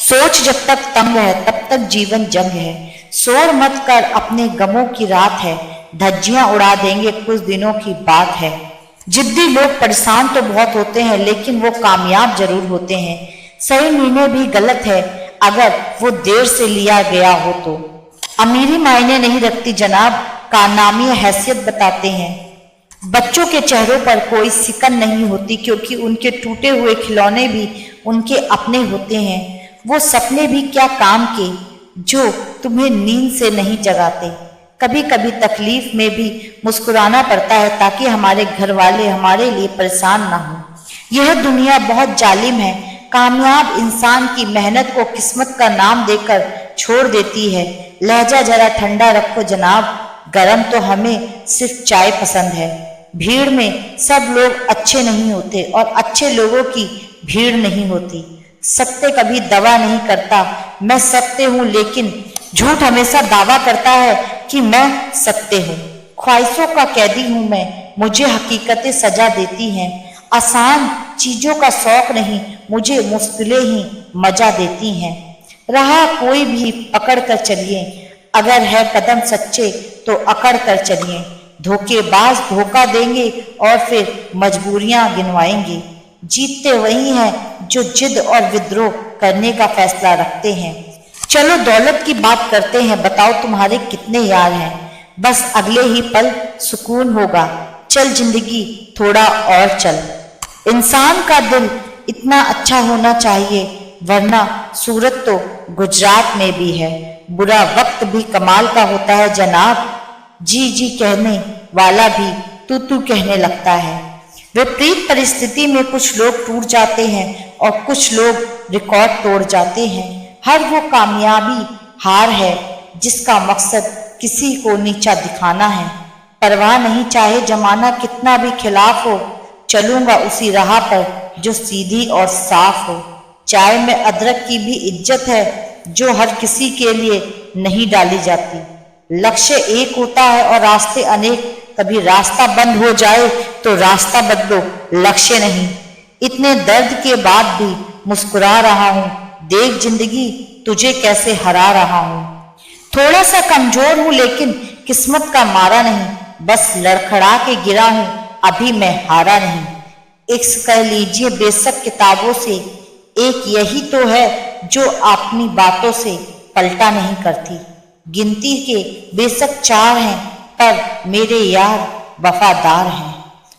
सोच जब तक तंग है तब तक जीवन जंग है। शोर मत कर अपने गमों की रात है, धज्जियां उड़ा देंगे कुछ दिनों की बात है। जिद्दी लोग परेशान तो बहुत होते हैं लेकिन वो कामयाब जरूर होते हैं। सही निर्णय भी गलत है अगर वो देर से लिया गया हो तो। अमीरी मायने नहीं रखती जनाब, कारनामे हैसियत बताते हैं। बच्चों के चेहरों पर कोई सिकन नहीं होती क्योंकि उनके टूटे हुए खिलौने भी उनके अपने होते हैं। वो सपने भी क्या काम के जो तुम्हें नींद से नहीं जगाते। कभी कभी तकलीफ में भी मुस्कुराना पड़ता है ताकि हमारे घर वाले हमारे लिए परेशान ना हो। यह दुनिया बहुत जालिम है। कामयाब इंसान की मेहनत को किस्मत का नाम देकर छोड़ देती है। लहजा जरा ठंडा रखो जनाब, गरम तो हमें सिर्फ चाय पसंद है। भीड़ में सब लोग अच्छे नहीं होते और अच्छे लोगों की भीड़ नहीं होती। सत्य कभी दवा नहीं करता। मैं सत्य हूं लेकिन झूठ हमेशा दावा करता है कि मैं सत्य हूं। ख्वाहिशों का कैदी हूं मैं, मुझे हकीकतें सजा देती हैं। आसान चीजों का शौक नहीं, मुझे मुश्किलें ही मजा देती हैं। रहा कोई भी पकड़ कर चलिए, अगर है कदम सच्चे तो अकड़ कर चलिए। धोखेबाज धोखा देंगे और फिर मजबूरियां गिनवाएंगे। जीतते वही हैं जो जिद और विद्रोह करने का फैसला रखते हैं। चलो दौलत की बात करते हैं, बताओ तुम्हारे कितने यार हैं। बस अगले ही पल सुकून होगा। चल जिंदगी थोड़ा और चल। इंसान का दिल इतना अच्छा होना चाहिए वरना सूरत तो गुजरात में भी है। बुरा वक्त भी कमाल का होता है जनाब, जी जी कहने वाला भी तू कहने लगता है। विपरीत परिस्थिति में कुछ लोग टूट जाते हैं और कुछ लोग रिकॉर्ड तोड़ जाते हैं। हर वो कामयाबी हार है जिसका मकसद किसी को नीचा दिखाना है। परवाह नहीं चाहे जमाना कितना भी खिलाफ हो, चलूंगा उसी राह पर जो सीधी और साफ हो। चाय में अदरक की भी इज्जत है जो हर किसी के लिए नहीं डाली जाती। लक्ष्य एक होता है और रास्ते अनेक। कभी रास्ता बंद हो जाए तो रास्ता बदलो, लक्ष्य नहीं। इतने दर्द के बाद भी मुस्कुरा रहा हूं, देख जिंदगी तुझे कैसे हरा रहा हूं। थोड़ा सा कमजोर हूं लेकिन किस्मत का मारा नहीं, बस लड़खड़ा के गिरा हूं, अभी मैं हारा नहीं। इश्क कह लीजिए बेशक किताबों से, एक यही तो है जो अपनी बातों से पलटा नहीं करती। गिनती के बेशक 4 हैं पर मेरे यार वफादार हैं।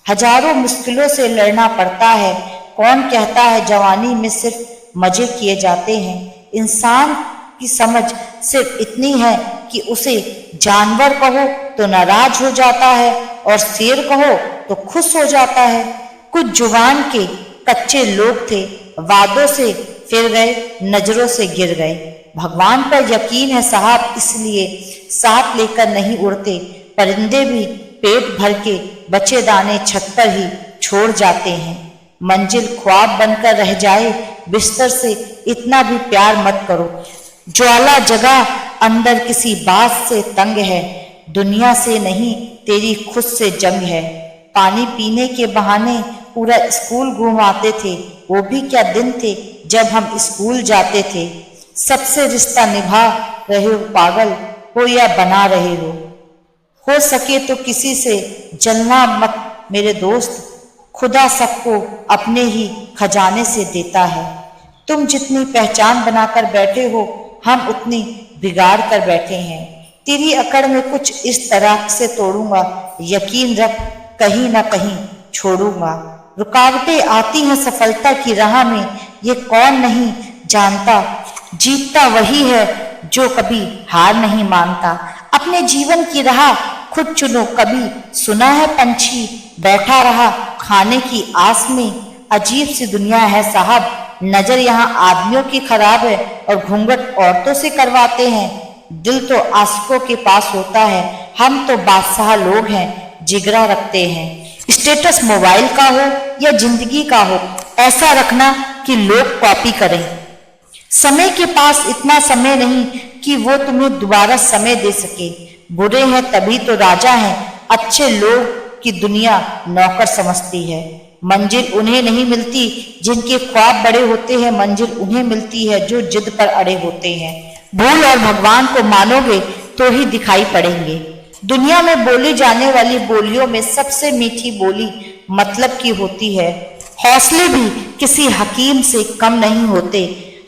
हजारों मुश्किलों से लड़ना पड़ता है। कौन कहता है जवानी में सिर्फ मजे किए जाते हैं। इंसान की समझ सिर्फ इतनी है कि उसे जानवर कहो तो नाराज हो जाता है और शेर कहो तो खुश हो जाता है। कुछ जुबान के कच्चे लोग थे, वादों से फिर गए, नजरों से गिर गए। भगवान पर यकीन है साहब, इसलिए साथ लेकर नहीं उड़ते। परिंदे भी पेट भर के बचे दाने छत पर ही छोड़ जाते हैं। मंजिल ख्वाब बनकर रह जाए, बिस्तर से इतना भी प्यार मत करो। ज्वाला जगह अंदर किसी बात से तंग है, दुनिया से नहीं तेरी खुद से जंग है। पानी पीने के बहाने पूरा स्कूल घुमाते थे, वो भी क्या दिन थे जब हम स्कूल जाते थे। सबसे रिश्ता निभा रहे हो पागल हो या बना रहे हो सके तो किसी से जलना मत मेरे दोस्त। खुदा सबको अपने ही खजाने से देता है। तुम जितनी पहचान बनाकर बैठे हो हम उतनी बिगाड़ कर बैठे हैं। तेरी अकड़ में कुछ इस तरह से तोड़ूंगा, यकीन रख कहीं ना कहीं छोड़ूंगा। रुकावटें आती हैं सफलता की राह में, ये कौन नहीं जानता। जीतता वही है जो कभी हार नहीं मानता। अपने जीवन की राह खुद चुनो। कभी सुना है पंछी बैठा रहा खाने की आस में। अजीब सी दुनिया है साहब, नजर यहाँ आदमियों की खराब है और घूंघट औरतों से करवाते हैं। दिल तो आशिकों के पास होता है, हम तो बादशाह लोग हैं, जिगरा रखते हैं। स्टेटस मोबाइल का हो या जिंदगी का हो, ऐसा रखना कि लोग कॉपी करें। समय के पास इतना समय नहीं कि वो तुम्हें दोबारा समय दे सके। बुरे हैं तभी तो राजा हैं, अच्छे लोग की दुनिया नौकर समझती है। मंजिल उन्हें नहीं मिलती जिनके ख्वाब बड़े होते हैं, मंजिल उन्हें मिलती है जो जिद पर अड़े होते हैं। भूल और भगवान को मानोगे तो ही दिखाई पड़ेंगे। दुनिया में बोली जाने वाली बोलियों में सबसे मीठी बोली मतलब की होती है। हौसले भी किसी हकीम से कम नहीं होते,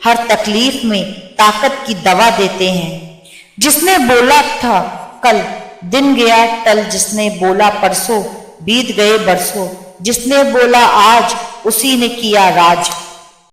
हर तकलीफ में ताकत की दवा देते हैं। जिसने बोला था कल दिन गया टल, जिसने बोला परसों बीत गए बरसों, जिसने बोला आज उसी ने किया राज।